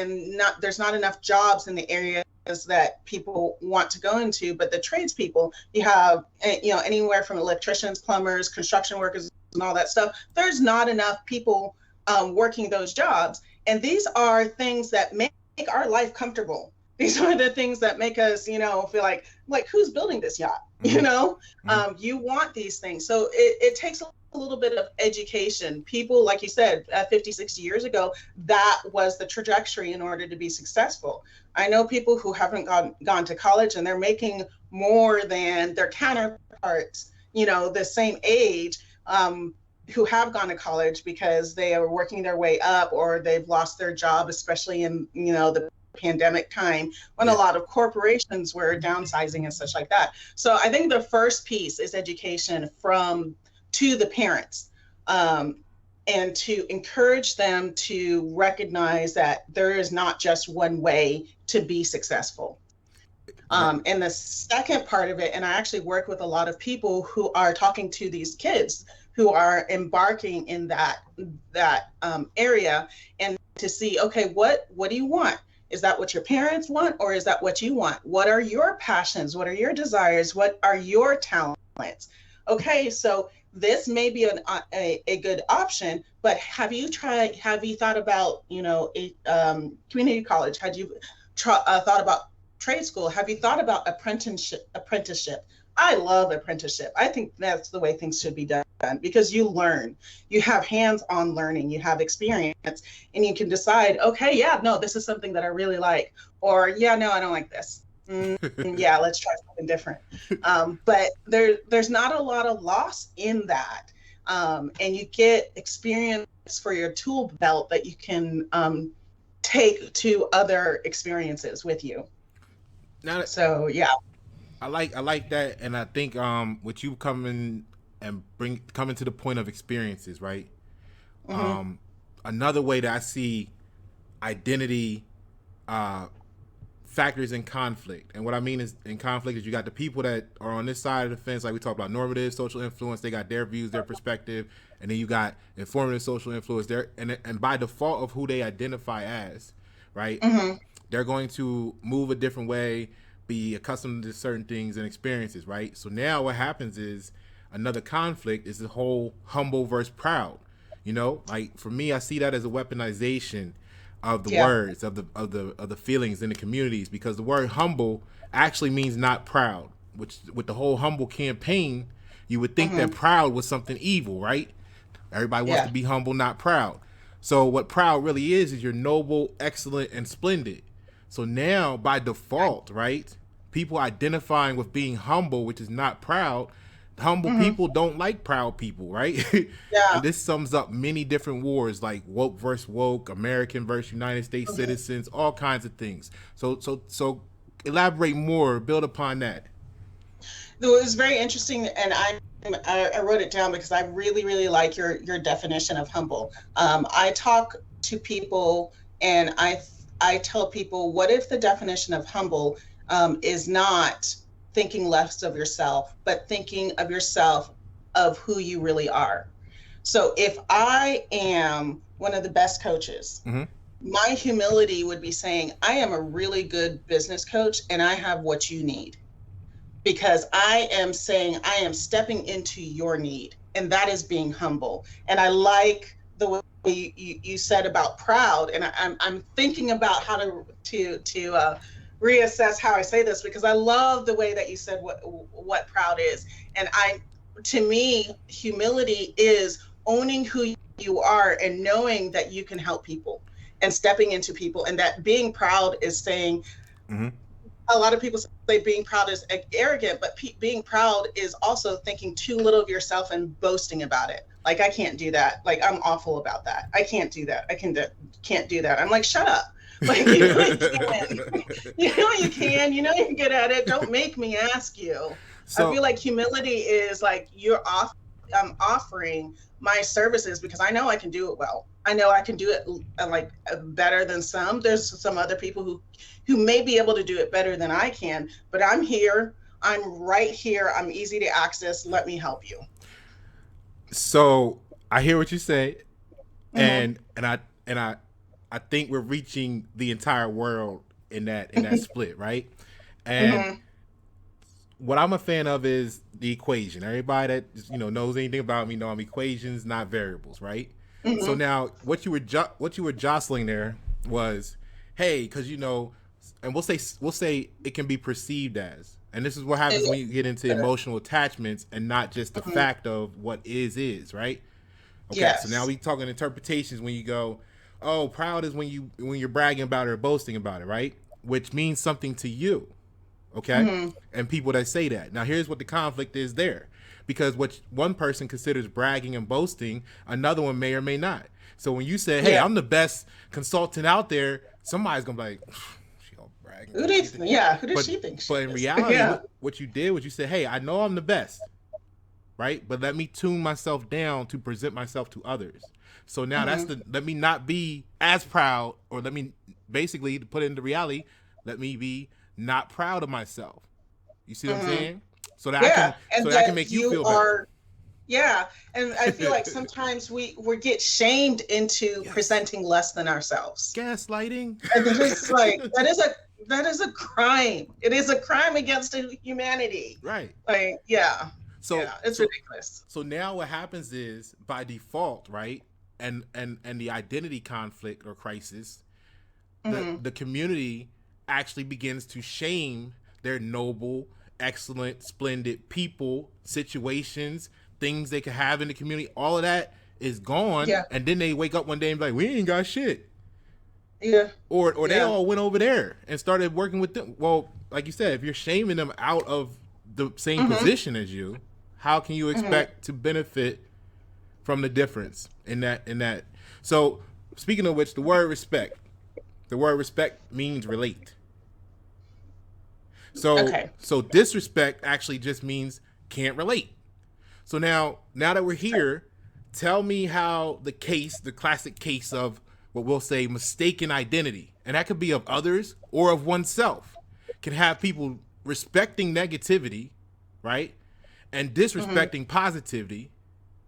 and there's not enough jobs in the areas that people want to go into. But the tradespeople, you have, anywhere from electricians, plumbers, construction workers, and all that stuff. There's not enough people working those jobs. And these are things that make our life comfortable. These are the things that make us, feel like who's building this yacht? You want these things. So it takes a little bit of education. People, like you said, 50, 60 years ago, that was the trajectory in order to be successful. I know people who haven't gone to college and they're making more than their counterparts, the same age, who have gone to college because they are working their way up, or they've lost their job, especially in, the pandemic time when a lot of corporations were downsizing and such like that. So I think the first piece is education to the parents, and to encourage them to recognize that there is not just one way to be successful. And the second part of it, and I actually work with a lot of people who are talking to these kids who are embarking in that area, and to see, okay, what do you want? Is that what your parents want, or is that what you want? What are your passions? What are your desires? What are your talents? Okay, so this may be a good option, but have you thought about, community college? Had you thought about trade school? Have you thought about apprenticeship? I love apprenticeship. I think that's the way things should be done, because you learn, you have hands-on learning, you have experience, and you can decide, okay, yeah, no, this is something that I really like, or yeah, no, I don't like this. Yeah, let's try something different. But there's not a lot of loss in that. And you get experience for your tool belt that you can take to other experiences with you. So yeah. I like that, and I think with you coming to the point of experiences, right? Another way that I see identity factors in conflict, and what I mean is in conflict is you got the people that are on this side of the fence, like we talked about normative social influence. They got their views, their perspective, and then you got informative social influence. And by default of who they identify as, right? They're going to move a different way, be accustomed to certain things and experiences, right? So now what happens is another conflict is the whole humble versus proud. Like for me, I see that as a weaponization of the words, of the feelings in the communities, because the word humble actually means not proud, which with the whole humble campaign, you would think that proud was something evil, right? Everybody wants to be humble, not proud. So what proud really is you're noble, excellent, and splendid. So now by default, right, people identifying with being humble, which is not proud, humble people don't like proud people, right? And this sums up many different wars, like woke versus woke, American versus United States citizens, all kinds of things. So elaborate more, build upon that. It was very interesting, and I wrote it down because I really, really like your definition of humble. I talk to people, and I tell people, what if the definition of humble is not thinking less of yourself, but thinking of yourself of who you really are? So if I am one of the best coaches, my humility would be saying, I am a really good business coach and I have what you need, because I am saying I am stepping into your need, and that is being humble. And I like the way you said about proud, and I'm thinking about how to reassess how I say this, because I love the way that you said what proud is. And to me, humility is owning who you are and knowing that you can help people and stepping into people, and that being proud is saying, a lot of people say being proud is arrogant, but being proud is also thinking too little of yourself and boasting about it. Like, I can't do that. Like, I'm awful about that. I can't do that. Can't do that. I'm like, shut up. Like, you know you can. You know you can. You know you're good at it. Don't make me ask you. I feel like humility is like I'm offering my services because I know I can do it well. I know I can do it better than some. There's some other people who may be able to do it better than I can, but I'm here. I'm right here. I'm easy to access. Let me help you. So I hear what you say, and I I think we're reaching the entire world in that split, right? And what I'm a fan of is the equation. Everybody that knows anything about me know I'm equations, not variables, right? So now what you were jostling there was, hey, because and we'll say it can be perceived as, and this is what happens when you get into emotional attachments and not just the fact of what is, right? Okay, Yes. so now we talking interpretations when you go, oh, proud is when you're bragging about it or boasting about it, right? Which means something to you. Okay? And people that say that. Now here's what the conflict is there. Because what one person considers bragging and boasting, another one may or may not. So when you say, hey, I'm the best consultant out there, somebody's gonna be like, she all bragging. Who does she think she But in is? reality, what you did was you said, hey, I know I'm the best, right? But let me tune myself down to present myself to others. So now let me not be as proud, or let me basically, to put it into reality, let me be not proud of myself. You see what I'm saying? So that I can make you feel better. Yeah, and I feel like sometimes we get shamed into presenting less than ourselves. Gaslighting. And it's just like that is a crime. It is a crime against humanity. Right. Like, it's ridiculous. So now what happens is, by default, right, and the identity conflict or crisis, the community actually begins to shame their noble, excellent, splendid people, situations, things they could have in the community. All of that is gone, and then they wake up one day and be like, we ain't got shit. Yeah. Or they all went over there and started working with them. Well, like you said, if you're shaming them out of the same position as you, how can you expect to benefit from the difference in that? So speaking of which, the word respect means relate. So disrespect actually just means can't relate. So now that we're here, tell me how the classic case of what we'll say mistaken identity, and that could be of others or of oneself, can have people respecting negativity, right, and disrespecting positivity,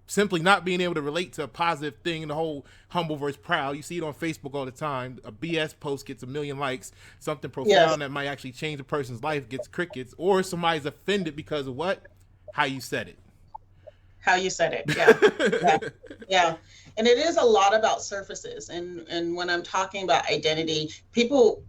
simply not being able to relate to a positive thing. The whole humble versus proud, you see it on Facebook all the time. A BS post gets 1 million likes, something profound that might actually change a person's life gets crickets, or somebody's offended because of how you said it. Yeah. And it is a lot about surfaces. And when I'm talking about identity, people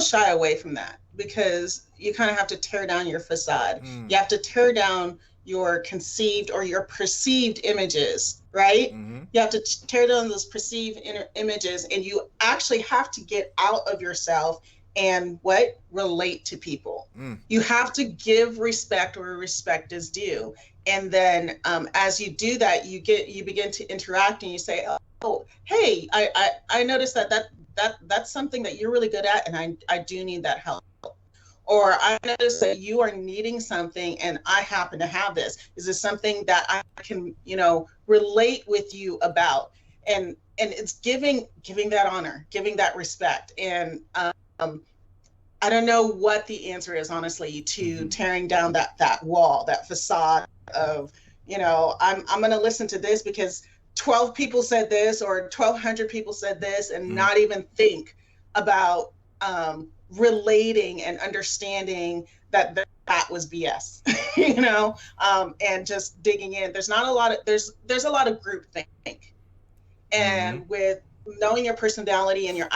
shy away from that, because you kind of have to tear down your facade. You have to tear down your conceived or your perceived images, right? You have to tear down those perceived images, and you actually have to get out of yourself and relate to people. You have to give respect where respect is due. And then as you do that, you begin to interact, and you say, oh, hey, I noticed that's something that you're really good at, and I do need that help. Or I noticed that you are needing something and I happen to have this. Is this something that I can, relate with you about? And it's giving that honor, giving that respect. And I don't know what the answer is, honestly, to tearing down that wall, that facade of, I'm going to listen to this because 12 people said this, or 1,200 people said this, and not even think about relating and understanding that was BS, and just digging in. There's a lot of groupthink, and with knowing your personality and your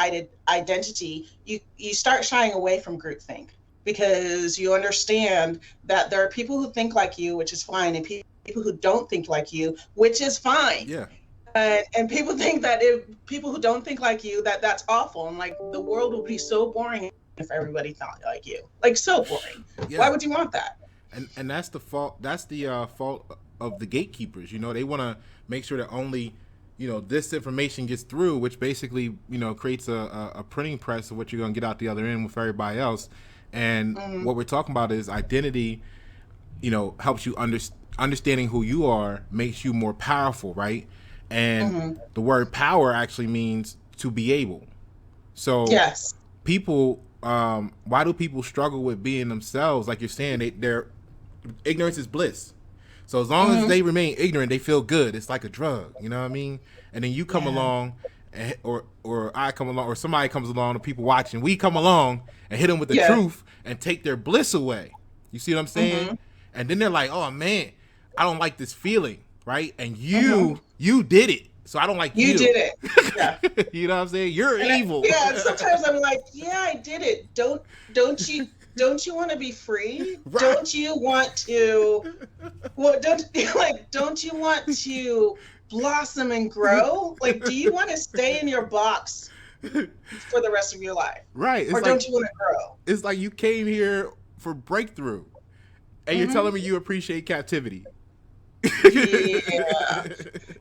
identity, you start shying away from groupthink, because you understand that there are people who think like you, which is fine, and people who don't think like you, which is fine. Yeah. And people think that if people who don't think like you, that's awful, and like the world would be so boring if everybody thought like you. Like, so boring. Yeah. Why would you want that? And that's the fault. That's the fault of the gatekeepers. They want to make sure that only this information gets through, which basically creates a printing press of what you're going to get out the other end with everybody else. And what we're talking about is identity. Helps you understanding who you are, makes you more powerful, right? And the word power actually means to be able. So people, why do people struggle with being themselves? Like you're saying, their ignorance is bliss. So as long as they remain ignorant, they feel good. It's like a drug, you know what I mean? And then you come along or I come along, or somebody comes along, the people watching, we come along and hit them with the Yeah. truth and take their bliss away. You see what I'm saying? Mm-hmm. And then they're like, oh man, I don't like this feeling, right? And Mm-hmm. you did it, so I don't like You you. did it. Yeah. You know what I'm saying? You're evil. Yeah. And sometimes I'm like, yeah, I did it. Don't you want to be free? Right. Don't you want to? Well, don't you want to blossom and grow? Like, do you want to stay in your box for the rest of your life, Right. or don't you want to grow? It's like you came here for breakthrough, and you're telling me you appreciate captivity. Yeah.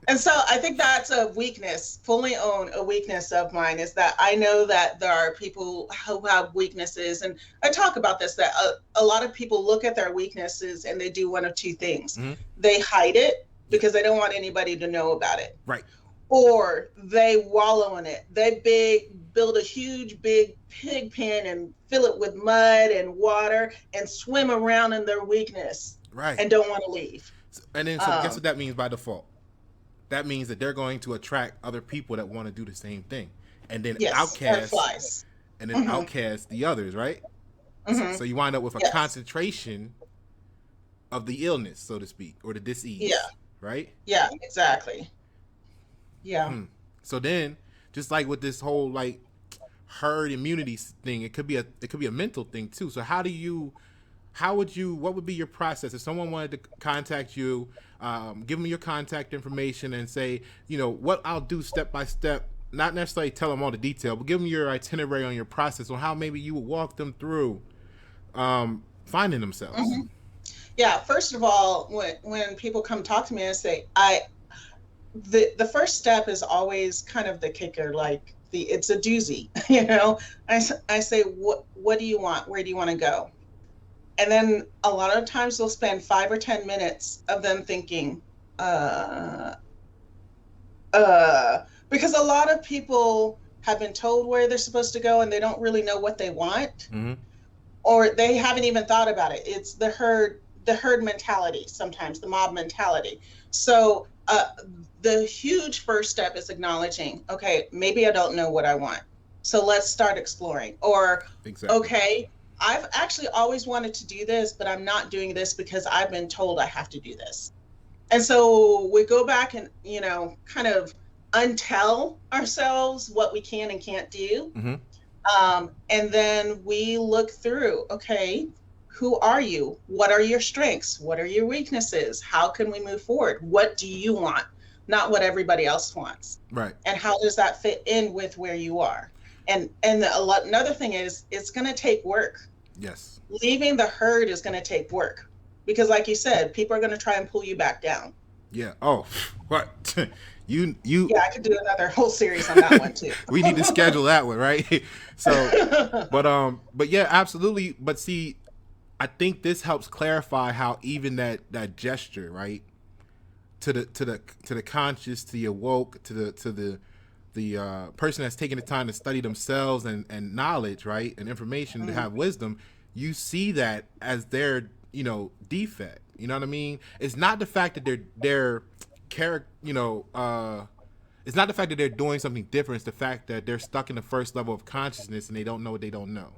And so I think that's a weakness, fully own a weakness of mine, is that I know that there are people who have weaknesses. And I talk about this, that a lot of people look at their weaknesses and they do one of two things. Mm-hmm. They hide it because they don't want anybody to know about it. Right. Or they wallow in it. They build a huge, big pig pen and fill it with mud and water and swim around in their weakness. Right. And don't want to leave. And then, so guess what that means by default? That means that they're going to attract other people that want to do the same thing, and then outcast, and then outcast the others, right? Mm-hmm. So you wind up with a concentration of the illness, so to speak, or the disease. Yeah. Right. Yeah. Exactly. Yeah. So then, just like with this whole like herd immunity thing, it could be a mental thing too. So what would be your process if someone wanted to contact you, give them your contact information and say, what I'll do step by step, not necessarily tell them all the detail, but give them your itinerary on your process on how maybe you would walk them through finding themselves. Mm-hmm. Yeah. First of all, when people come talk to me and say, the first step is always kind of the kicker, like it's a doozy, I say, what do you want? Where do you want to go? And then a lot of times they'll spend 5 or 10 minutes of them thinking, because a lot of people have been told where they're supposed to go and they don't really know what they want, or they haven't even thought about it. It's the herd mentality, sometimes the mob mentality. So the huge first step is acknowledging, okay, maybe I don't know what I want. So let's start exploring. Or, okay, I've actually always wanted to do this, but I'm not doing this because I've been told I have to do this. And so we go back and, kind of untell ourselves what we can and can't do. Mm-hmm. And then we look through, okay, who are you? What are your strengths? What are your weaknesses? How can we move forward? What do you want? Not what everybody else wants. Right. And how does that fit in with where you are? And another thing is, it's going to take work. Yes. Leaving the herd is going to take work because, like you said, people are going to try and pull you back down. Yeah. Oh, what? you. Yeah, I could do another whole series on that one too. We need to schedule that one, right? So, but yeah, absolutely. But see, I think this helps clarify how even that gesture, right, to the conscious, to the awoke, to the person that's taking the time to study themselves and knowledge, right, and information, to have wisdom, you see that as their defect. You know what I mean? It's not the fact that they're character. It's not the fact that they're doing something different. It's the fact that they're stuck in the first level of consciousness and they don't know what they don't know,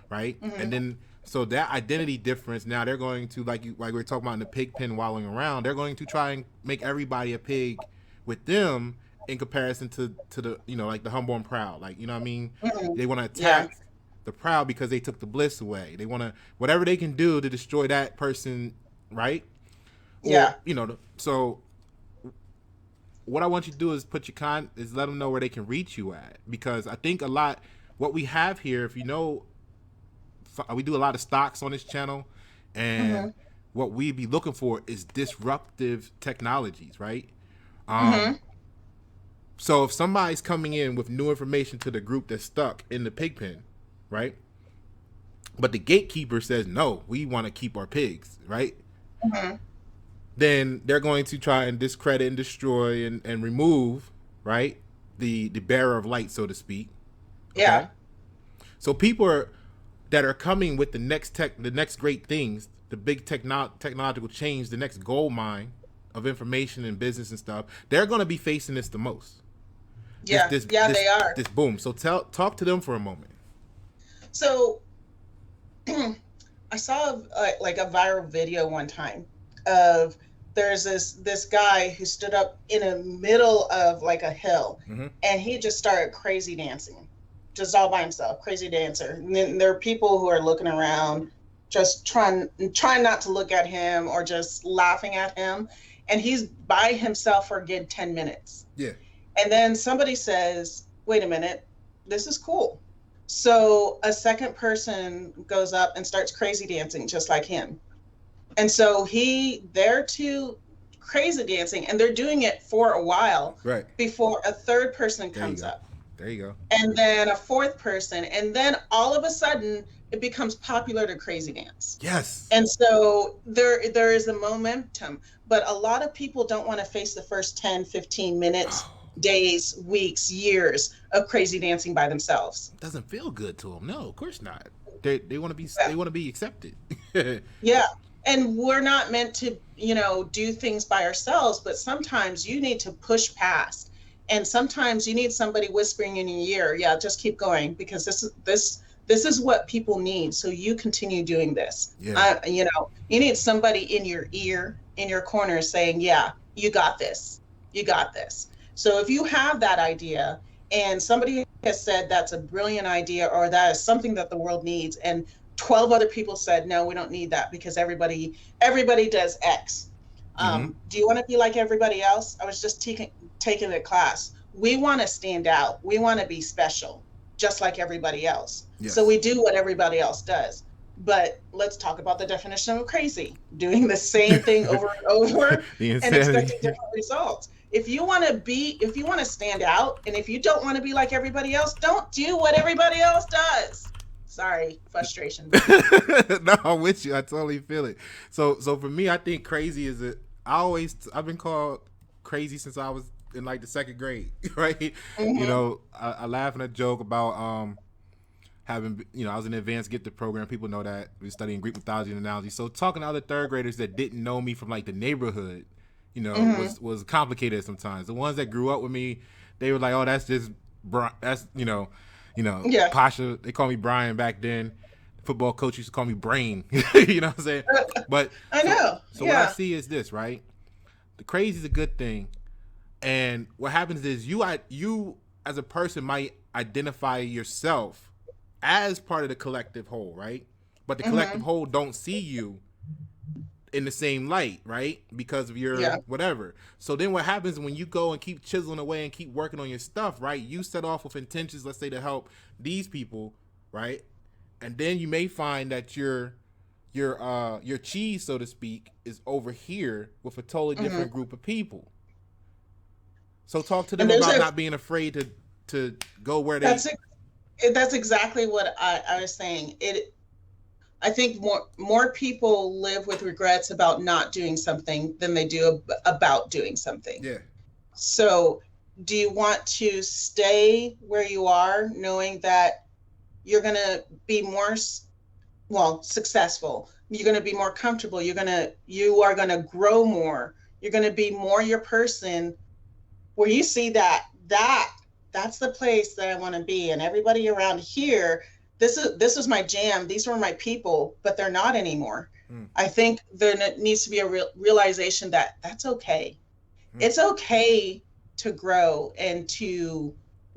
right? Mm-hmm. And then so that identity difference, now they're going to like we were talking about in the pig pen wallowing around. They're going to try and make everybody a pig with them, in comparison to the like the humble and proud, like what I mean. Mm-hmm. They want to attack the proud because they took the bliss away. They want to whatever they can do to destroy that person, right? Or, so what I want you to do is is let them know where they can reach you at, because I think a lot what we have here, if we do a lot of stocks on this channel, and what we be looking for is disruptive technologies, right? So if somebody's coming in with new information to the group that's stuck in the pig pen, right? But the gatekeeper says, no, we want to keep our pigs, right? Mm-hmm. Then they're going to try and discredit and destroy and remove, right, the bearer of light, so to speak. Okay? Yeah. So people that are coming with the next great things, the big technological change, the next gold mine of information and business and stuff, they're going to be facing this the most. Yeah, yeah, they are. This boom. So talk to them for a moment. So I saw like a viral video one time of there's this guy who stood up in the middle of like a hill, Mm-hmm. and he just started crazy dancing, just all by himself, crazy dancer. And then there are people who are looking around, just trying not to look at him or just laughing at him, and he's by himself for a good 10 minutes. Yeah. And then somebody says, wait a minute, this is cool. So a second person goes up and starts crazy dancing just like him. And so they're too crazy dancing, and they're doing it for a while Right. before a third person There you comes go. up, There you go. and then a fourth person, and then all of a sudden it becomes popular to crazy dance. Yes. And so there is a momentum, but a lot of people don't want to face the first 10, 15 minutes, days, weeks, years of crazy dancing by themselves. It doesn't feel good to them. No, of course not. They want to be Yeah. they want to be accepted. Yeah. And we're not meant to, do things by ourselves, but sometimes you need to push past. And sometimes you need somebody whispering in your ear, yeah, just keep going, because this is what people need. So you continue doing this. Yeah. You need somebody in your ear, in your corner saying, yeah, you got this. You got this. So if you have that idea and somebody has said that's a brilliant idea, or that is something that the world needs, and 12 other people said, no, we don't need that because everybody does X. Mm-hmm. Do you want to be like everybody else? I was just taking a class. We want to stand out. We want to be special, just like everybody else. Yes. So we do what everybody else does. But let's talk about the definition of crazy: doing the same thing over and over and expecting different results. If you want to stand out, and if you don't want to be like everybody else, don't do what everybody else does. Sorry, frustration. No, I'm with you. I totally feel it. So for me, I think crazy is I've been called crazy since I was in like the second grade, right? Mm-hmm. I laugh and I joke about having, I was in the advanced gifted program. People know that we're studying Greek mythology and analogy. So talking to other third graders that didn't know me from like the neighborhood, Mm-hmm. was complicated sometimes. The ones that grew up with me, they were like, oh, that's just that's Yeah. Pasha. They call me Brian back then. The football coach used to call me Brain. You know what I'm saying? But I know. so what I Yeah. see is this, right? The crazy is a good thing, and what happens is you as a person might identify yourself as part of the collective whole, right? But the collective Mm-hmm. whole don't see you in the same light, right? Because of your Yeah. whatever. So then what happens when you go and keep chiseling away and keep working on your stuff, right? You set off with intentions, let's say, to help these people, right? And then you may find that your cheese, so to speak, is over here with a totally Mm-hmm. different group of people. So talk to them And there's about a not being afraid to go where they. that's that's exactly what I was saying. I think more people live with regrets about not doing something than they do about doing something. Yeah. So, do you want to stay where you are, knowing that you're going to be more, well, successful? You're going to be more comfortable. You are going to grow more. You're going to be more your person, where you see that's the place that I want to be. And everybody around here, this is my jam. These were my people, but they're not anymore. Mm, I think there needs to be a realization that that's okay. mm. It's okay to grow and to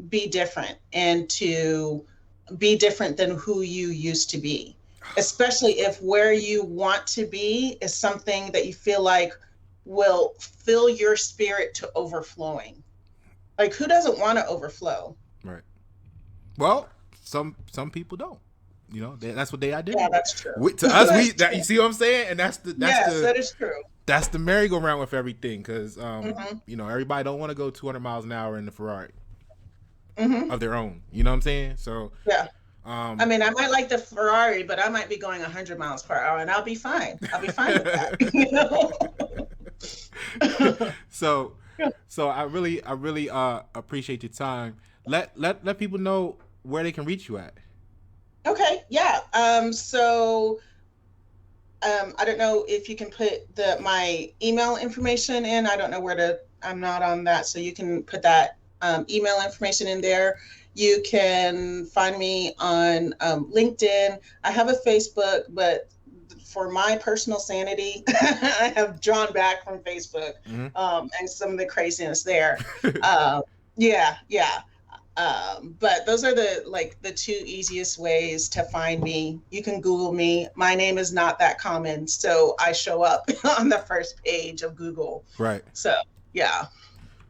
be different, and to be different than who you used to be, especially if where you want to be is something that you feel like will fill your spirit to overflowing. Like, who doesn't want to overflow? Right. Well, some people don't. That's what they Yeah, identify. that's true. To us, That's you true. see what I'm saying, and Yes, that is true. that's the merry-go-round with everything, because Hmm. everybody don't want to go 200 miles an hour in the Ferrari Hmm. of their own. You know what I'm saying? So, Yeah. I um, mean, I might like the Ferrari, but I might be going 100 miles per hour, and I'll be fine. I'll be fine with that. so I really appreciate your time. Let people know where they can reach you at. Okay. Yeah. I don't know if you can put my email information in. I don't know where to. I'm not on that, so you can put that email information in there. You can find me on LinkedIn. I have a Facebook, but for my personal sanity, I have drawn back from Facebook and some of the craziness there. Yeah, yeah. But those are the two easiest ways to find me. You can Google me. My name is not that common, so I show up on the first page of Google. Right. So yeah.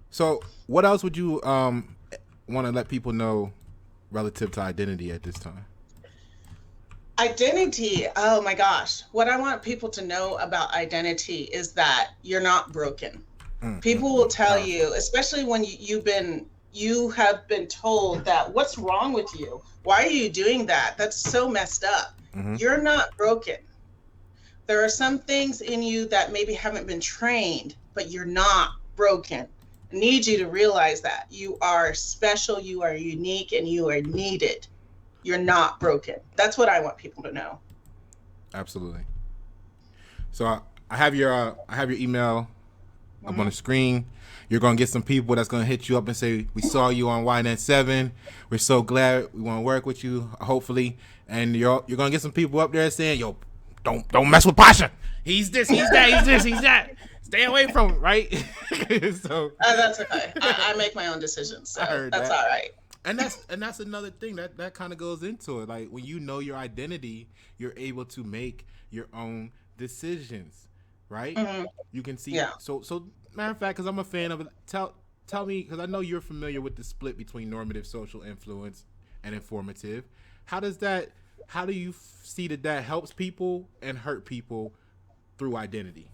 So what else would you want to let people know relative to identity at this time? Identity. Oh my gosh. What I want people to know about identity is that you're not broken. People will tell you, especially when you have been told that what's wrong with you? Why are you doing that? That's so messed up. You're not broken. There are some things in you that maybe haven't been trained, but you're not broken. I need you to realize that you are special, you are unique, and you are needed. You're not broken. That's what I want people to know. Absolutely. So I have your email up on the screen. You're gonna get some people that's gonna hit you up and say, "We saw you on YNet7. We're so glad. We want to work with you. Hopefully." And you're gonna get some people up there saying, "Yo, don't mess with Pasha. He's this. He's that. He's this. He's that. Stay away from him." Right? So that's okay. I make my own decisions. So that's all right. And that's another thing that kind of goes into it. Like when you know your identity, you're able to make your own decisions, right? You can see. Yeah. So matter of fact, because I'm a fan of it, tell me, because I know you're familiar with the split between normative social influence and informative. How do you see that helps people and hurt people through identity?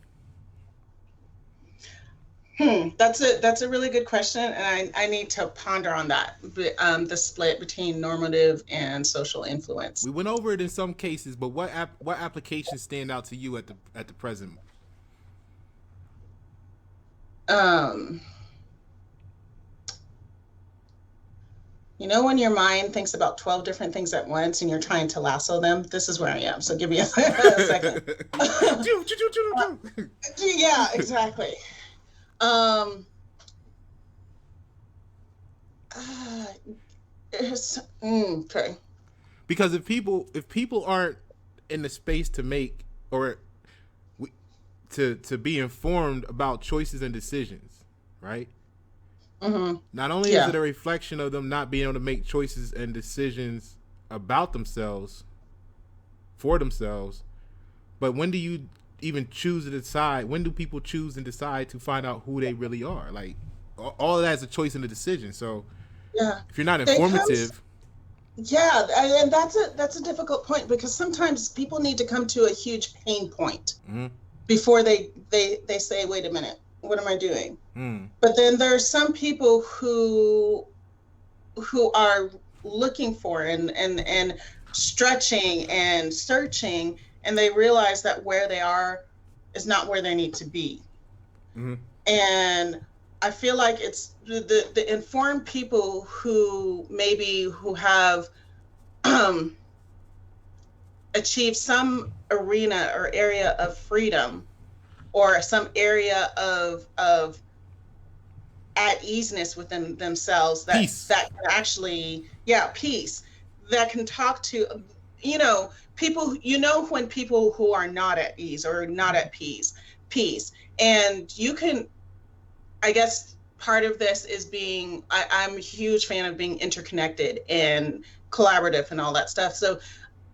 That's a really good question, and I need to ponder on that. The split between normative and social influence. We went over it in some cases, but what applications stand out to you at the present? You know, when your mind thinks about 12 different things at once and you're trying to lasso them, this is where I am. So give me a second. Yeah, exactly. Okay. Because if people aren't in the space to make or to be informed about choices and decisions, right? Not only is it a reflection of them not being able to make choices and decisions about themselves, for themselves, but when do you even choose to decide? When do people choose and decide to find out who they really are? Like all of that is a choice and a decision. So if you're not informative, and that's a difficult point, because sometimes people need to come to a huge pain point before they say, wait a minute, what am I doing? But then there are some people who are looking for and stretching and searching, and they realize that where they are is not where they need to be. And I feel like it's the informed people who have achieved some arena or area of freedom, or some area of at easeness within themselves, that can actually peace, that can talk to people, when people who are not at ease or not at peace, and you can, I guess part of this is I'm a huge fan of being interconnected and collaborative and all that stuff. So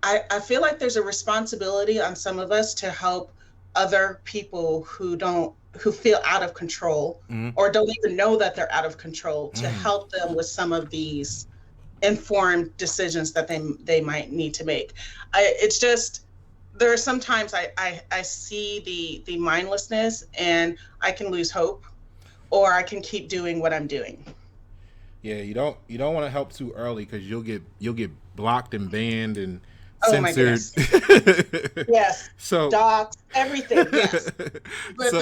I feel like there's a responsibility on some of us to help other people who feel out of control or don't even know that they're out of control, to help them with some of these informed decisions that they might need to make. It's just, there are sometimes I see the mindlessness, and I can lose hope, or I can keep doing what I'm doing. Yeah, you don't want to help too early, because you'll get blocked and banned and censored. Yes. So docs, everything. Yes. But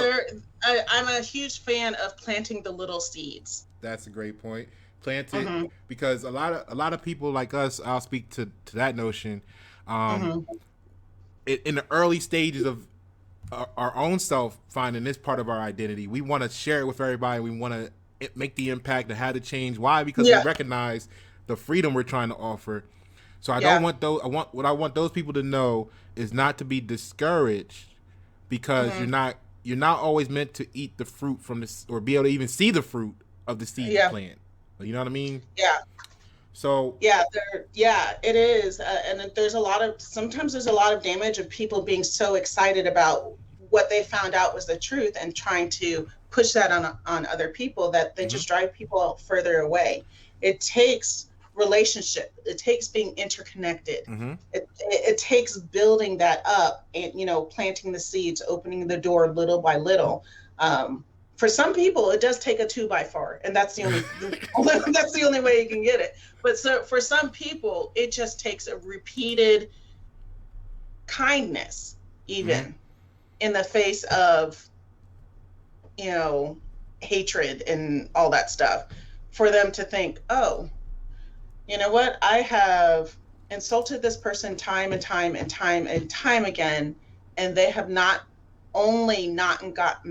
I'm a huge fan of planting the little seeds. That's a great point. Plant it, because a lot of people like us, I'll speak to that notion. In the early stages of our own self finding this part of our identity, we want to share it with everybody. We want to make the impact, to have the change. Why? Because we Yeah. recognize the freedom we're trying to offer. So I don't Yeah. want those. I want those people to know is not to be discouraged, because Mm-hmm. you're not always meant to eat the fruit from this, or be able to even see the fruit of the seed you Yeah. plant. You know what I mean? Yeah. So Yeah, yeah, it is. And there's sometimes there's a lot of damage of people being so excited about what they found out was the truth and trying to push that on other people that they mhm, just drive people further away. It takes relationship. It takes being interconnected. mhm, It takes building that up and, planting the seeds, opening the door little by little. For some people, it does take a 2x4, and that's the only that's the only way you can get it. But so for some people, it just takes a repeated kindness, mhm. even in the face of, you know, hatred and all that stuff, for them to think, oh, you know what? I have insulted this person time and time and time and time again, and they have not only not got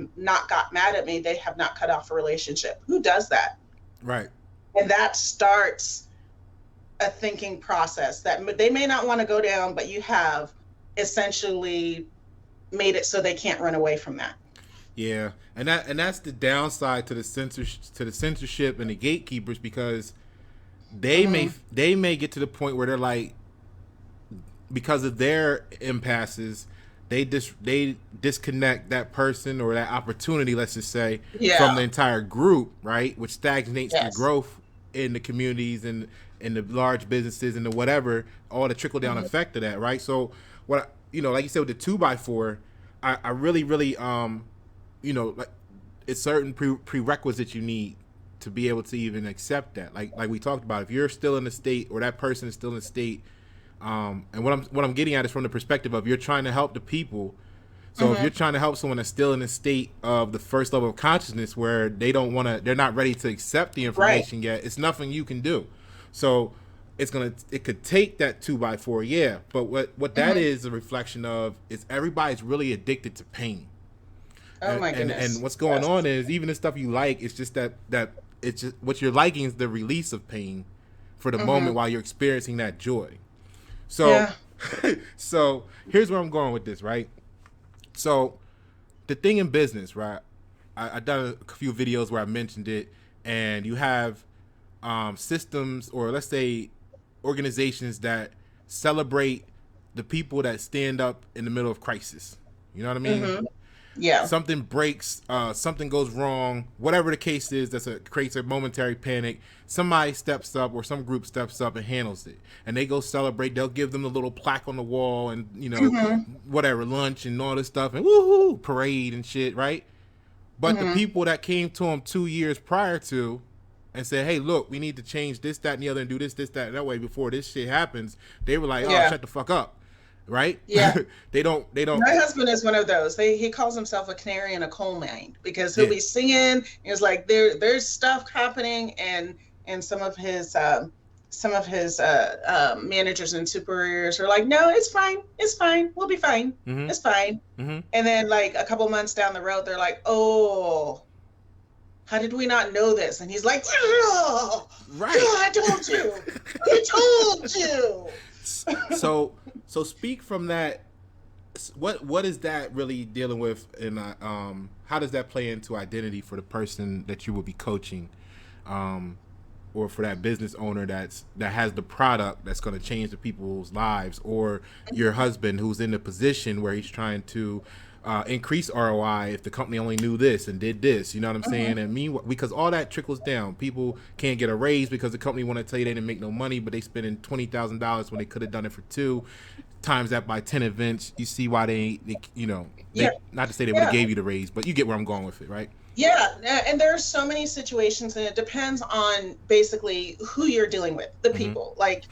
mad at me, they have not cut off a relationship. Who does that? Right. And that starts a thinking process that they may not want to go down, but you have essentially made it so they can't run away from that. Yeah, and that's the downside to the censorship and the gatekeepers, because Mm-hmm. they may get to the point where they're like, because of their impasses, they disconnect that person or that opportunity, let's just say, from Yeah. the entire group, right? Which stagnates the Yes. growth in the communities and in the large businesses and the whatever, all the trickle down Mm-hmm. effect of that, right? So what like you said with the 2x4, I really really like, it's certain prerequisites you need to be able to even accept that. Like we talked about, if you're still in the state, or that person is still in the state, and what I'm getting at is from the perspective of, you're trying to help the people. So if you're Mm-hmm. trying to help someone that's still in a state of the first level of consciousness, where they're not ready to accept the Right. information yet, it's nothing you can do. So it could take that 2x4, yeah. But what that Mm-hmm. is a reflection of is, everybody's really addicted to pain. Oh and my and, and goodness. what's going Yes. on is, even the stuff you like, it's just that it's just, what you're liking is the release of pain for the moment Mm-hmm. while you're experiencing that joy. So Yeah. so here's where I'm going with this, right? So the thing in business, right? I done a few videos where I mentioned it, and you have systems, or let's say organizations, that celebrate the people that stand up in the middle of crisis. You know what I mean? Mm-hmm. Yeah. Something breaks, something goes wrong, whatever the case is, creates a momentary panic. Somebody steps up, or some group steps up and handles it, and they go celebrate. They'll give them the little plaque on the wall, and Mm-hmm. whatever, lunch and all this stuff, and woohoo, parade and shit, right? But the Mm-hmm. people that came to them 2 years prior to, and said, "Hey, look, we need to change this, that, and the other, and do this, that, and that way before this shit happens," they were like, "Oh, Yeah. shut the fuck up," right? Yeah. They don't, My husband is one of those. He calls himself a canary in a coal mine, because he'll yeah. be singing. It's like there's stuff happening, and some of his managers and superiors are like, no, it's fine, we'll be fine, Mm-hmm. it's fine. Mm-hmm. And then, like, a couple months down the road, they're like, oh, how did we not know this? And he's like, oh, yeah, Right. I told you, I told you. so speak from that. What is that really dealing with, and how does that play into identity for the person that you will be coaching, um, or for that business owner that has the product that's going to change the people's lives, or your husband who's in the position where he's trying to increase ROI if the company only knew this and did this, you know what I'm saying? Mhm. And meanwhile, because all that trickles down, people can't get a raise because the company want to tell you they didn't make no money, but they spending $20,000 when they could have done it for two. Times that by 10 events, you see why Yeah. they, not to say they would have Yeah. gave you the raise, but you get where I'm going with it, right? Yeah, and there are so many situations, and it depends on basically who you're dealing with, the Mm-hmm. people. Like,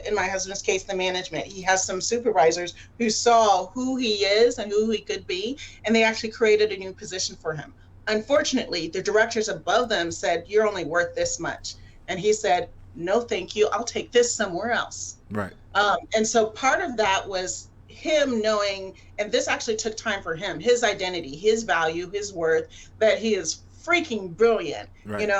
in my husband's case, the management. He has some supervisors who saw who he is and who he could be, and they actually created a new position for him. Unfortunately, the directors above them said, "You're only worth this much," and he said, "No, thank you. I'll take this somewhere else." Right. And so part of that was him knowing, and this actually took time for him, his identity, his value, his worth, that he is freaking brilliant, Right.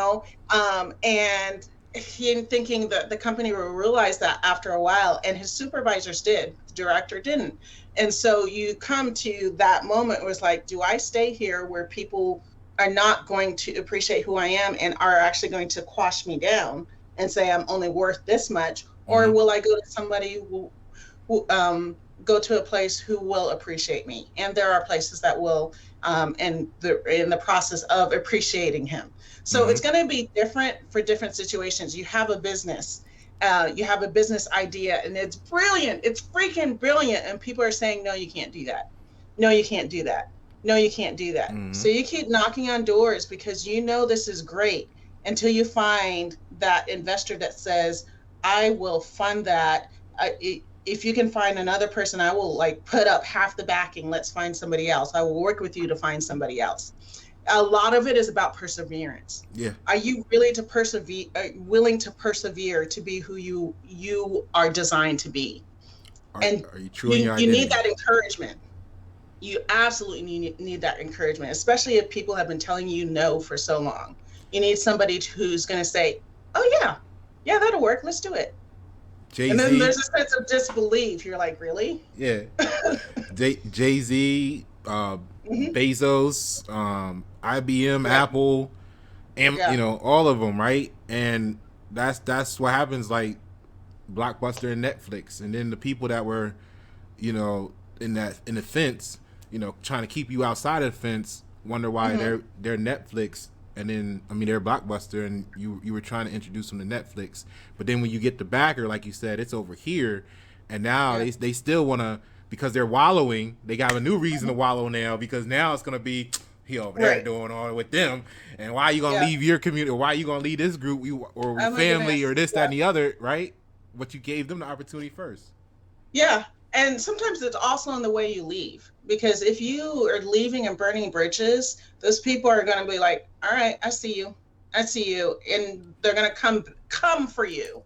and he thinking that the company will realize that after a while, and his supervisors did, the director didn't. And so you come to that moment where it's like, do I stay here where people are not going to appreciate who I am and are actually going to quash me down and say I'm only worth this much? Or Mm-hmm. will I go to somebody who go to a place who will appreciate me? And there are places that will, and in the process of appreciating him. So Mm-hmm. it's going to be different for different situations. You have a business idea, and it's brilliant. It's freaking brilliant, and people are saying, "No, you can't do that. No, you can't do that. No, you can't do that." Mm-hmm. So you keep knocking on doors because you know this is great until you find that investor that says, "I will fund that. If you can find another person, I will like put up half the backing. Let's find somebody else. I will work with you to find somebody else." A lot of it is about perseverance. Yeah. Are you really to persevere, willing to persevere to be who you are designed to be? And Are you true in you your you need identity? that encouragement. You absolutely need that encouragement, especially if people have been telling you no for so long. You need somebody who's going to say, "Oh yeah, yeah, that'll work. Let's do it." Jay And then Z. there's a sense of disbelief. You're like, "Really?" Yeah. Jay Z. Hmm. Bezos. IBM. Yeah, Apple. yeah. All of them, right? And that's what happens. Like Blockbuster and Netflix, and then the people that were, in the fence, trying to keep you outside of the fence, wonder why Hmm. they're Netflix, and then they're Blockbuster, and you were trying to introduce them to Netflix, but then when you get the backer, like you said, it's over here, and now Yeah. they still want to, because they're wallowing, they got a new reason to Mhm. wallow now, because now it's gonna be he over there Right. doing all with them, and why are you gonna Yeah. leave your community, or why are you gonna leave this group, or your Oh my family, or goodness. this, that, Yeah. and the other, right? But you gave them the opportunity first. Yeah. And sometimes it's also in the way you leave. Because if you are leaving and burning bridges, those people are going to be like, "All right, I see you. I see you." And they're going to come for you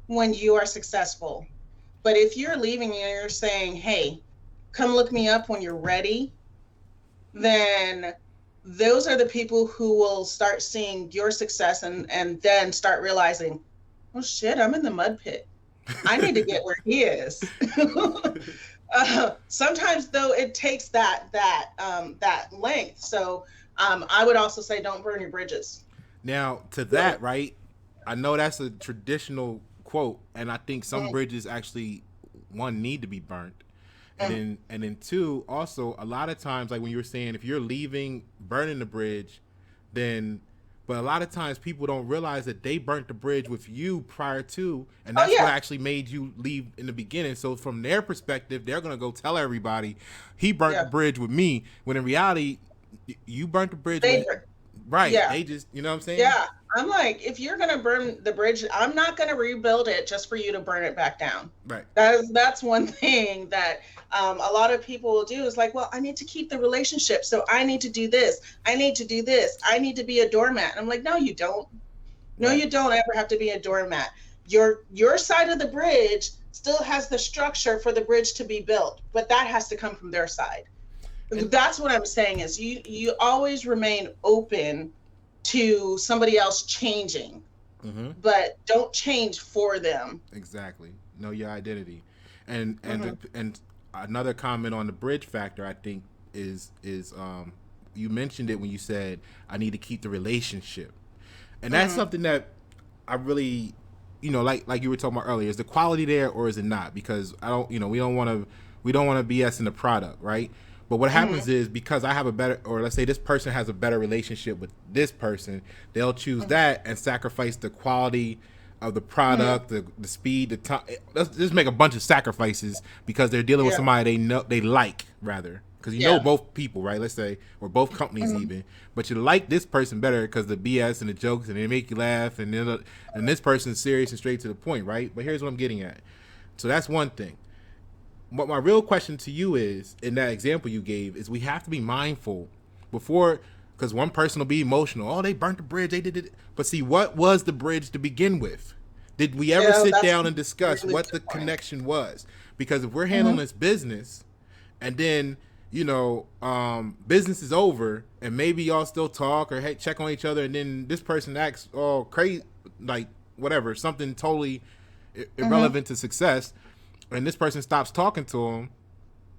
when you are successful. But if you're leaving and you're saying, "Hey, come look me up when you're ready," then those are the people who will start seeing your success and then start realizing, "Oh shit, I'm in the mud pit. I need to get where he is." Sometimes though it takes that length. So I would also say don't burn your bridges. Now, to Really. that, right? I know that's a traditional quote, and I think some Mm, bridges actually, one, need to be burnt, and mm. then two, also a lot of times, like when you were saying, if you're leaving, burning the bridge, then, but a lot of times people don't realize that they burnt the bridge with you prior to, and Oh that's what yeah. actually made you leave in the beginning. So from their perspective, they're gonna go tell everybody he burnt the Yeah. bridge with me, when in reality, you burnt the bridge They with, right? yeah. They just, you know what I'm saying? Yeah. I'm like, if you're gonna burn the bridge, I'm not gonna rebuild it just for you to burn it back down. Right. That's one thing that a lot of people will do is like, well, I need to keep the relationship, so I need to do this. I need to do this. I need to be a doormat. And I'm like, no, you don't. No, Right. you don't ever have to be a doormat. Your side of the bridge still has the structure for the bridge to be built, but that has to come from their side. And That's what I'm saying is you always remain open to somebody else changing, mm-hmm, but don't change for them. exactly. Know your identity. And Hmm. another comment on the bridge factor, I think, is you mentioned it when you said I need to keep the relationship. And that's Hmm. something that I really, like you were talking about earlier, is the quality there or is it not? Because I don't, we don't want to BS in the product, right? But what Hmm. happens is, because I have a better, or let's say this person has a better relationship with this person, they'll choose Hmm. that and sacrifice the quality of the Hmm. product, the speed, the time. Let's just make a bunch of sacrifices because they're dealing with Yeah. somebody they know, they like, rather. Because Yeah. both people, right? Let's say, or both companies Hmm. even, but you like this person better because the BS and the jokes and they make you laugh, and this person's serious and straight to the point, right? But here's what I'm getting at. So that's one thing. What my real question to you is, in that example you gave, is we have to be mindful before, because one person will be emotional. Oh, they burnt the bridge. They did it. But see, what was the bridge to begin with? Did we ever Yeah, sit that's down a and discuss really what good the point. connection was? Because if we're handling Hmm. this business, and then business is over and maybe y'all still talk or hey, check on each other, and then this person acts all crazy, like whatever, something totally irrelevant to success, and this person stops talking to him,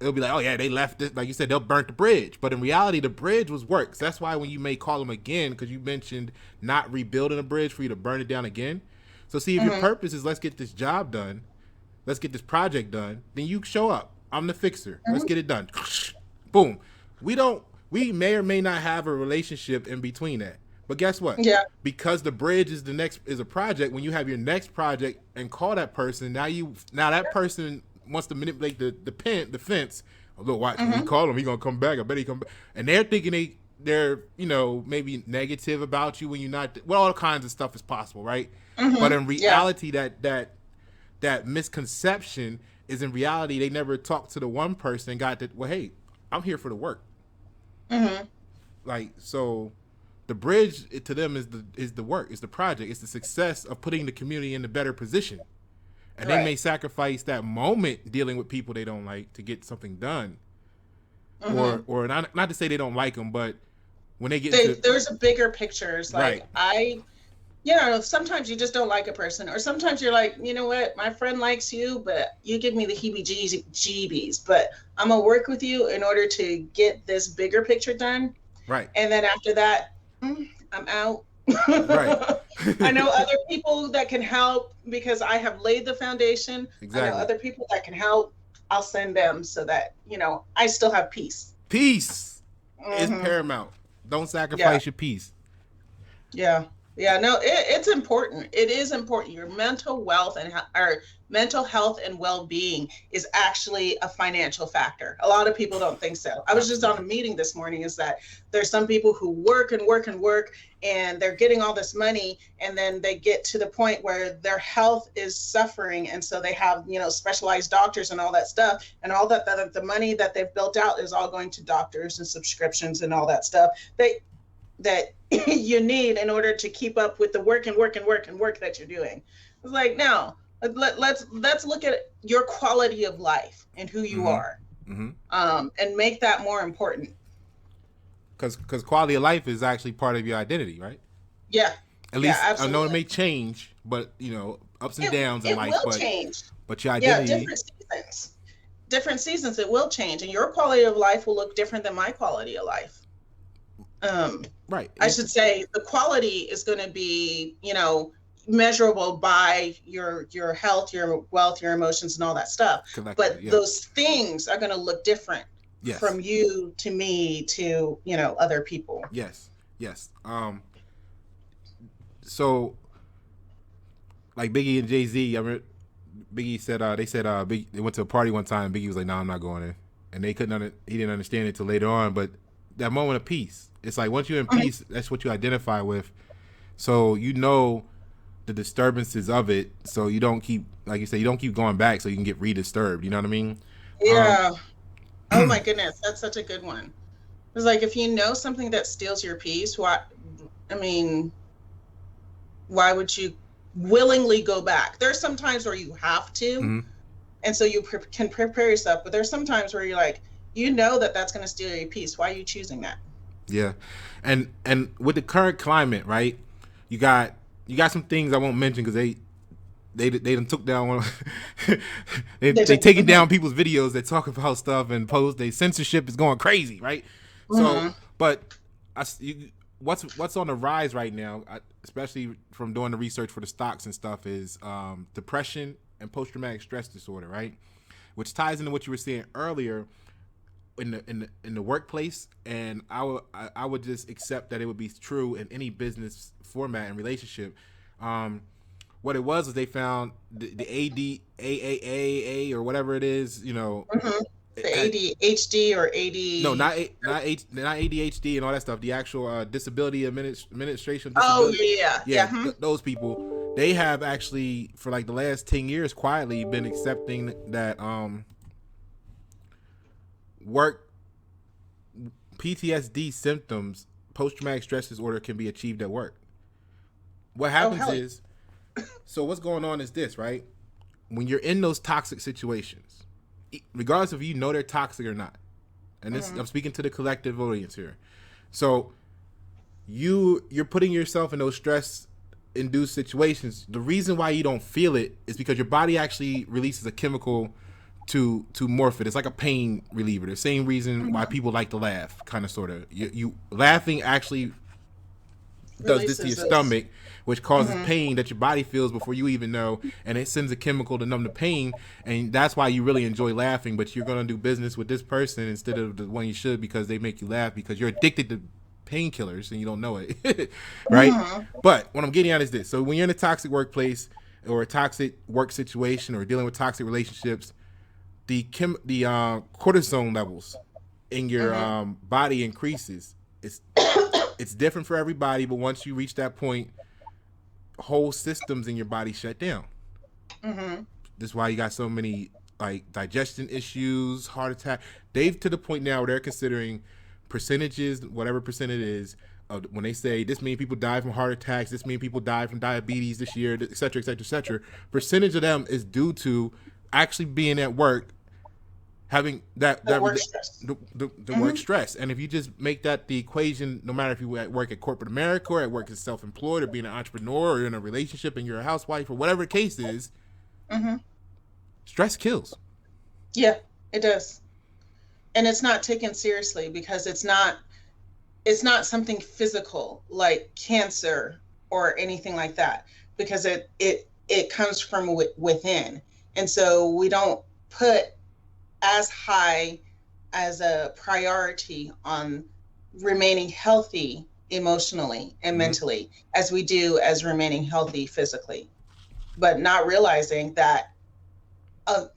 it'll be like, oh yeah, they left it. Like you said, they'll burn the bridge. But in reality, the bridge was work. So that's why when you may call them again, because you mentioned not rebuilding a bridge for you to burn it down again. So see, if your purpose is let's get this job done, let's get this project done, then you show up. I'm the fixer. Let's get it done. Boom. We may or may not have a relationship in between that. But guess what? Yeah. Because the bridge is a project, when you have your next project and call that person, now that person wants to manipulate the fence. Oh, look, watch, when you call him, he gonna come back. I bet he come back. And they're thinking they're maybe negative about you when you're not. Well, all kinds of stuff is possible, right? But in reality, that misconception is in reality they never talked to the one person and got that. Well, hey, I'm here for the work. Like, so the bridge to them is the work, is the project, it's the success of putting the community in a better position. And they may sacrifice that moment dealing with people they don't like to get something done. Or not to say they don't like them, but when they get there's a bigger picture. It's like, sometimes you just don't like a person, or sometimes you're like, you know what, my friend likes you, but you give me the heebie-jeebies, but I'm gonna work with you in order to get this bigger picture done. Right. And then after that, I'm out. Right. I know other people that can help because I have laid the foundation. Exactly. I know other people that can help. I'll send them so that, I still have peace. Peace is paramount. Don't sacrifice your peace. Yeah. Yeah, no, it's important. It is important. Your mental wealth or mental health and well-being is actually a financial factor. A lot of people don't think so. I was just on a meeting this morning, is that there's some people who work and work and work, and they're getting all this money, and then they get to the point where their health is suffering, and so they have, specialized doctors and all that stuff, and all that the money that they've built out is all going to doctors and subscriptions and all that stuff that you need in order to keep up with the work that you're doing. It's like, no, let's look at your quality of life and who you are, and make that more important. Because quality of life is actually part of your identity, right? Yeah. At least I know it may change, but ups and downs in life, will change. But your identity, different seasons, it will change, and your quality of life will look different than my quality of life. Right. I should say the quality is going to be, measurable by your health, your wealth, your emotions, and all that stuff. But those things are going to look different from you to me to, other people. Yes. So, like Biggie and Jay-Z, I remember Biggie said they went to a party one time. Biggie was like, "No, I'm not going in," and he didn't understand it till later on. But that moment of peace. It's like once you're in peace, that's what you identify with. So the disturbances of it. So you don't keep, like you say, you don't keep going back so you can get redisturbed. You know what I mean? Yeah. Oh my goodness. That's such a good one. It's like, if you know something that steals your peace, why would you willingly go back? There's some times where you have to, and so you can prepare yourself. But there's some times where you're like, that's going to steal your peace. Why are you choosing that? Yeah, and with the current climate, right? You got some things I won't mention because they done took down one. they taking down people's videos that talk about stuff and post. They censorship is going crazy, right? So, but what's on the rise right now, especially from doing the research for the stocks and stuff, is depression and post-traumatic stress disorder, right? Which ties into what you were saying earlier. In the workplace, and I would just accept that it would be true in any business format and relationship. What it was they found the ADAAA or whatever it is, the ADHD or AD. No, not ADHD and all that stuff. The actual disability administration. Those people, they have actually for like the last 10 years quietly been accepting that work PTSD symptoms, post-traumatic stress disorder, can be achieved at work. What happens is, so what's going on is this, right? When you're in those toxic situations, regardless of they're toxic or not, and this I'm speaking to the collective audience here. So you're putting yourself in those stress induced situations. The reason why you don't feel it is because your body actually releases a chemical to morph it. It's like a pain reliever. The same reason why people like to laugh, kind of, sort of. You laughing actually does this to your stomach, which causes pain that your body feels before you even know, and it sends a chemical to numb the pain, and that's why you really enjoy laughing. But you're gonna do business with this person instead of the one you should, because they make you laugh, because you're addicted to painkillers and you don't know it. Right? But what I'm getting at is this. So when you're in a toxic workplace or a toxic work situation or dealing with toxic relationships, the cortisone levels in your body increases. It's different for everybody, but once you reach that point, whole systems in your body shut down. This is why you got so many like digestion issues, heart attack. They've to the point now where they're considering percentages, whatever percent it is, of when they say this many people die from heart attacks, this many people die from diabetes this year, et cetera, et cetera, et cetera. Percentage of them is due to actually being at work, having that work stress. The work stress. And if you just make that the equation, no matter if you work at corporate America or at work as self-employed or being an entrepreneur or in a relationship and you're a housewife or whatever the case is, stress kills. Yeah, it does. And it's not taken seriously because it's not something physical like cancer or anything like that, because it comes from within. And so we don't put as high as a priority on remaining healthy emotionally and mentally as we do as remaining healthy physically, but not realizing that,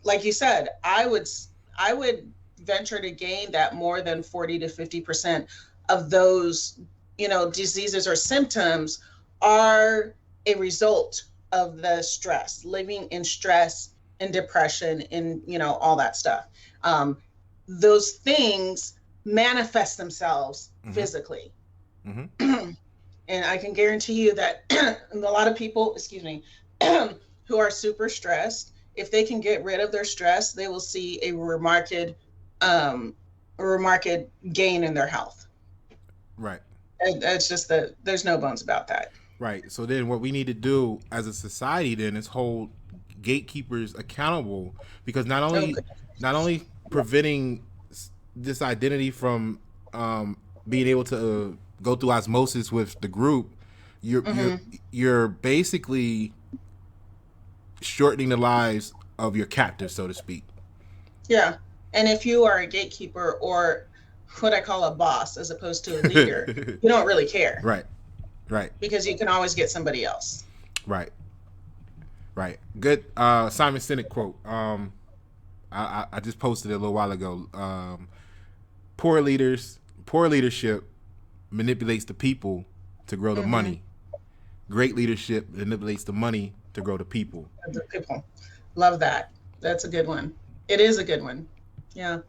like you said, I would venture to gain that more than 40 to 50% of those, diseases or symptoms are a result of the stress, living in stress and depression and, all that stuff. Those things manifest themselves physically. And I can guarantee you that a lot of people, who are super stressed, if they can get rid of their stress, they will see a remarked gain in their health. Right. It's just there's no bones about that. Right. So then what we need to do as a society then is hold gatekeepers accountable, because not only preventing this identity from being able to go through osmosis with the group, you're basically shortening the lives of your captors, so to speak. Yeah. And if you are a gatekeeper, or what I call a boss as opposed to a leader, you don't really care. Right. Because you can always get somebody else. Right. Good Simon Sinek quote. I just posted it a little while ago. Poor leadership manipulates the people to grow the money. Great leadership manipulates the money to grow the people. Love that. That's a good one. It is a good one. Yeah.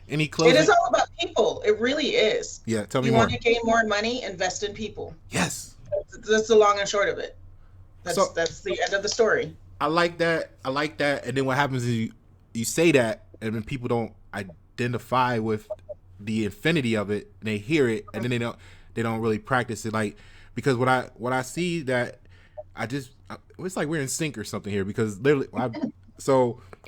Any closing? It is all about people. It really is. Yeah. Tell me more. You want to gain more money? Invest in people. Yes. That's the long and short of it. That's the end of the story. I like that. And then what happens is you say that, and then people don't identify with the infinity of it. And they hear it, and then they don't really practice it. Like, because what I see that it's like we're in sync or something here, because literally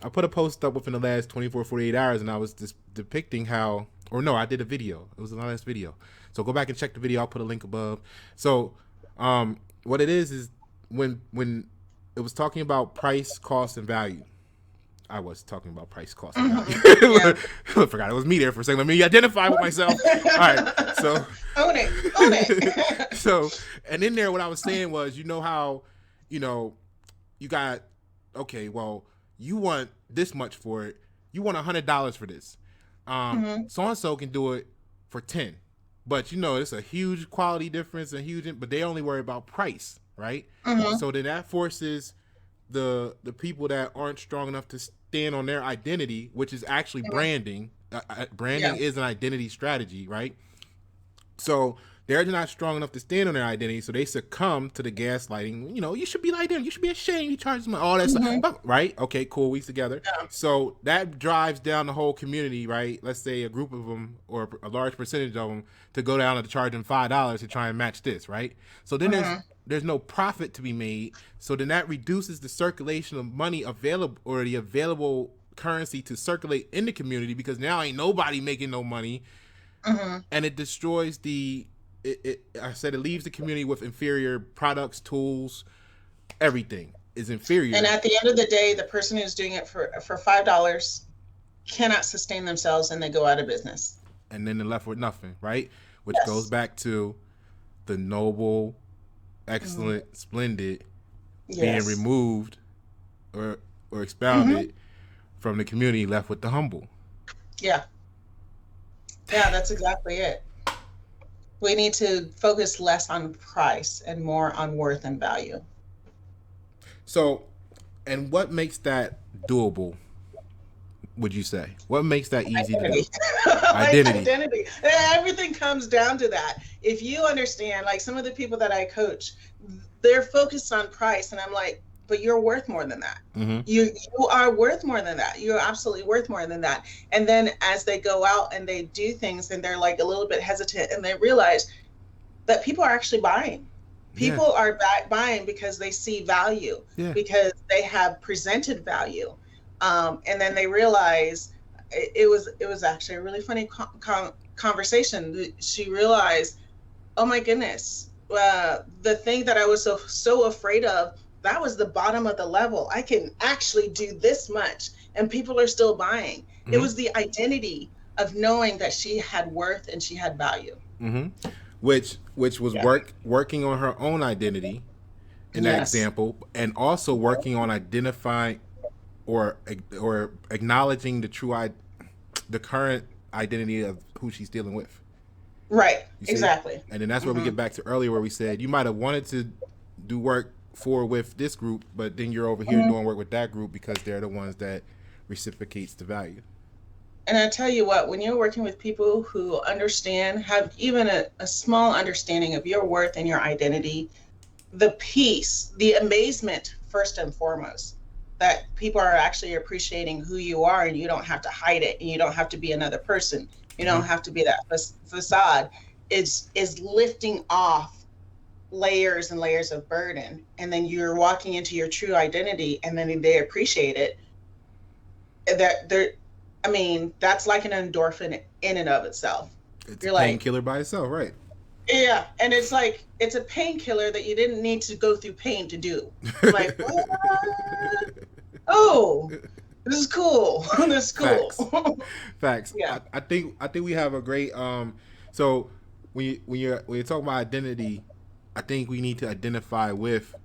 I put a post up within the last 24, 48 hours, and I was just depicting how, or no, I did a video. It was the last video. So go back and check the video. I'll put a link above. So what it is when it was talking about price, cost, and value. I was talking about price, cost, and value. I forgot it was me there for a second. Let me identify with myself. All right. So own it. So, and in there, what I was saying was, how, you got, okay, well, you want this much for it. You want $100 for this. So-and-so can do it for 10. But, it's a huge quality difference, but they only worry about price, right? So then that forces the people that aren't strong enough to stand on their identity, which is actually branding. Branding is an identity strategy, right? So they're not strong enough to stand on their identity, so they succumb to the gaslighting. You should be like them. You should be ashamed. You charge them all that stuff, right? Okay, cool. We together. Yeah. So that drives down the whole community, right? Let's say a group of them or a large percentage of them to go down and charge them $5 to try and match this, right? So then there's no profit to be made. So then that reduces the circulation of money available or the available currency to circulate in the community because now ain't nobody making no money, and it destroys I said it leaves the community with inferior products, tools, everything is inferior. And at the end of the day, the person who's doing it for $5 cannot sustain themselves and they go out of business. And then they're left with nothing, right? Which goes back to the noble, excellent, splendid being removed or expounded from the community, left with the humble. Yeah. Yeah, that's exactly it. We need to focus less on price and more on worth and value. So, and what makes that doable, would you say? What makes that easy to do? Identity. Everything comes down to that. If you understand, like some of the people that I coach, they're focused on price. And I'm like, but you're worth more than that. You are worth more than that. You're absolutely worth more than that. And then as they go out and they do things and they're like a little bit hesitant and they realize that people are actually buying. People are buying because they see value, because they have presented value. And then they realize it was actually a really funny conversation. She realized, oh my goodness, the thing that I was so afraid of, that was the bottom of the level. I can actually do this much and people are still buying. It was the identity of knowing that she had worth and she had value. Which was working on her own identity in that example, and also working on identifying or acknowledging the current identity of who she's dealing with. Right. Exactly. And then that's where we get back to earlier where we said you might have wanted to do work with this group, but then you're over here doing work with that group because they're the ones that reciprocates the value. And I tell you what, when you're working with people who understand, have even a small understanding of your worth and your identity, the peace, the amazement, first and foremost, that people are actually appreciating who you are and you don't have to hide it and you don't have to be another person. You don't have to be that facade. Is lifting off layers and layers of burden. And then you're walking into your true identity and then they appreciate it. That's like an endorphin in and of itself. It's a painkiller by itself, right? Yeah, and it's like it's a painkiller that you didn't need to go through pain to do. Like, what? Oh, this is cool. This is cool. Facts. Yeah. I think we have a great. So when you're talking about identity, I think we need to identify with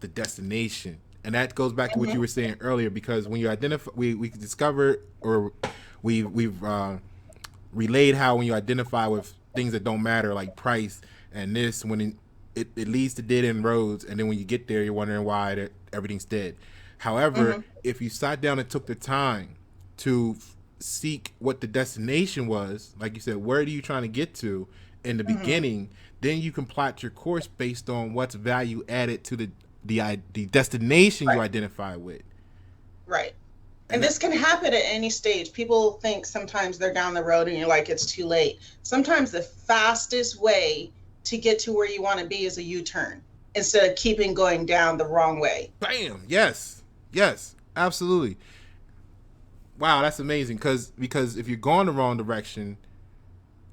the destination. And that goes back to what you were saying earlier, because when you identify, we discovered, or we've relayed how when you identify with things that don't matter, like price and this, when it leads to dead end roads, and then when you get there, you're wondering why everything's dead. However, if you sat down and took the time to seek what the destination was, like you said, where are you trying to get to in the beginning, then you can plot your course based on what's value added to the destination you identify with. Right. And this can happen at any stage. People think sometimes they're down the road and you're like, it's too late. Sometimes the fastest way to get to where you want to be is a U-turn instead of keeping going down the wrong way. Bam. Yes, absolutely. Wow, that's amazing. Because if you're going the wrong direction,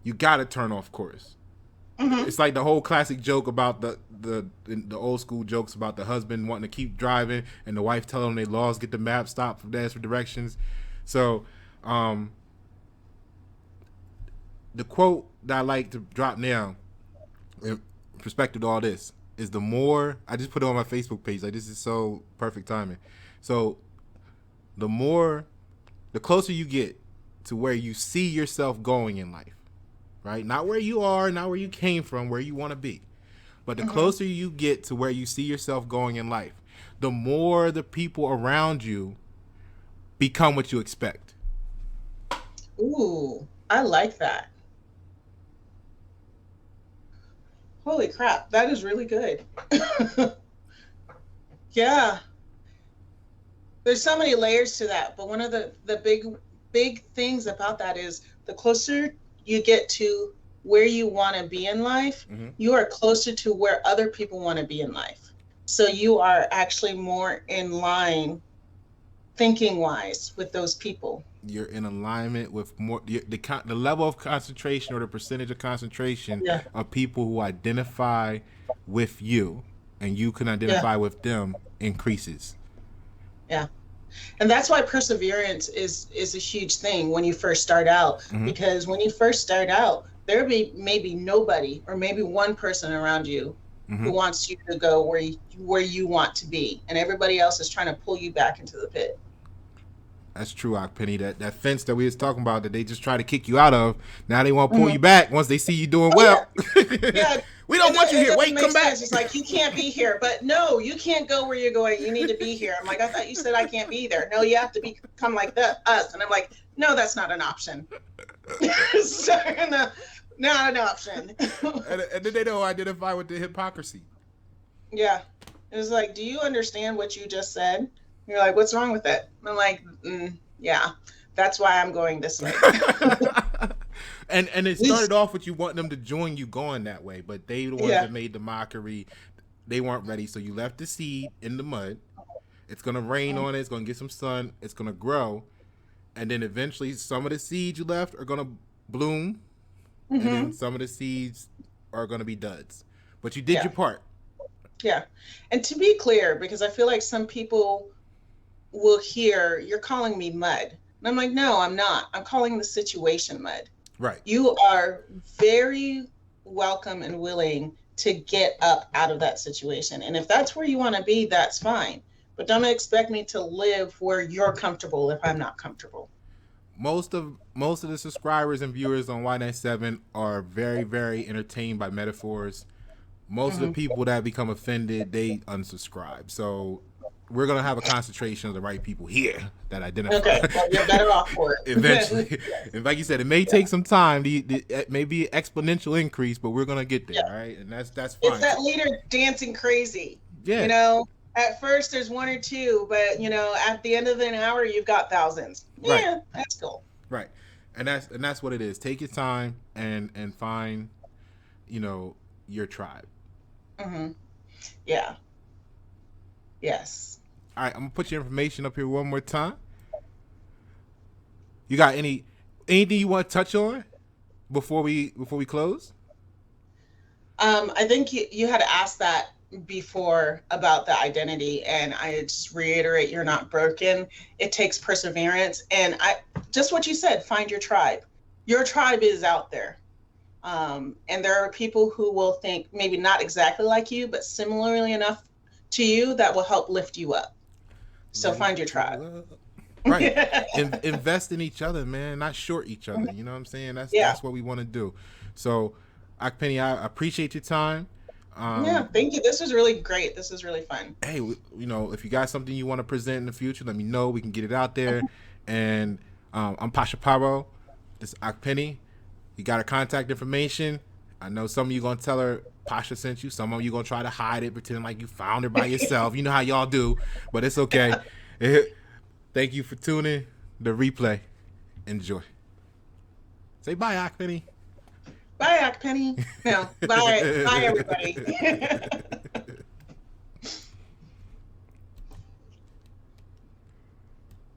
you got to turn off course. It's like the whole classic joke about the old school jokes about the husband wanting to keep driving and the wife telling them they lost, get the map, stop, dash for directions. So the quote that I like to drop now in perspective to all this is, the more, I just put it on my Facebook page, like this is so perfect timing. So the closer you get to where you see yourself going in life, right? Not where you are, not where you came from, where you want to be. But the closer you get to where you see yourself going in life, the more the people around you become what you expect. Ooh, I like that. Holy crap, that is really good. Yeah. There's so many layers to that, but one of the big things about that is the closer you get to where you want to be in life, Mm-hmm. you are closer to where other people want to be in life. So you are actually more in line thinking wise with those people. You're in alignment with more the level of concentration or the percentage of concentration Yeah. of people who identify with you and you can Yeah. identify with them increases. Yeah. And that's why perseverance is a huge thing when you first start out, Mm-hmm. because when you first start out, there be maybe nobody or maybe one person around you Mm-hmm. who wants you to go where you want to be, and everybody else is trying to pull you back into the pit. That's true, Akpene. That fence that we was talking about that they just try to kick you out of, now they want to pull Mm-hmm. you back once they see you doing Oh yeah, well. yeah. We don't want you It here. doesn't Wait, make come back. sense. It's like you can't be here, but no, you can't go where you're going. You need to be here. I'm like, I thought you said I can't be there. No, you have to become like us. And I'm like, no, that's not an option. So, no, not an option. And then they don't identify with the hypocrisy. Yeah. It was like, do you understand what you just said? You're like, what's wrong with it? I'm like, yeah, that's why I'm going this way. And it started off with you wanting them to join you going that way, but they the ones that made the mockery. They weren't ready, so you left the seed in the mud. It's gonna rain on it. It's gonna get some sun. It's gonna grow, and then eventually some of the seeds you left are gonna bloom, and then some of the seeds are gonna be duds. But you did your part. Yeah. And to be clear, because I feel like some people will hear, you're calling me mud. And I'm like, no, I'm not. I'm calling the situation mud. Right. You are very welcome and willing to get up out of that situation. And if that's where you want to be, that's fine. But don't expect me to live where you're comfortable if I'm not comfortable. Most of the subscribers and viewers on Y97 are very, very entertained by metaphors. Most of the people that become offended, they unsubscribe. So we're gonna have a concentration of the right people here that identify. Okay, well, you're better off for it. Eventually, and like you said, it may take some time. It may be an exponential increase, but we're gonna get there, right? And that's fine. It's that leader dancing crazy. Yeah. You know, at first there's one or two, but you know, at the end of an hour, you've got thousands. Yeah, right. That's cool. Right, and that's what it is. Take your time and find, your tribe. Yeah. Yes. All right, I'm gonna put your information up here one more time. You got anything you want to touch on before we close? I think you had asked that before about the identity, and I just reiterate, you're not broken. It takes perseverance, and just what you said, find your tribe. Your tribe is out there. And there are people who will think maybe not exactly like you, but similarly enough to you that will help lift you up. So find your tribe. Right. Invest in each other, man, not short each other. You know what I'm saying? That's what we want to do. So, Akpene, I appreciate your time. Yeah, thank you. This was really great. This is really fun. Hey, if you got something you want to present in the future, let me know. We can get it out there. And I'm Pasha Paro. This is Akpene. You got her contact information. I know some of you gonna tell her Pasha sent you. Some of you gonna try to hide it, pretend like you found her by yourself. You know how y'all do, but it's okay. Thank you for tuning. The replay. Enjoy. Say bye, Akpene. Bye, Akpene. No, bye, everybody.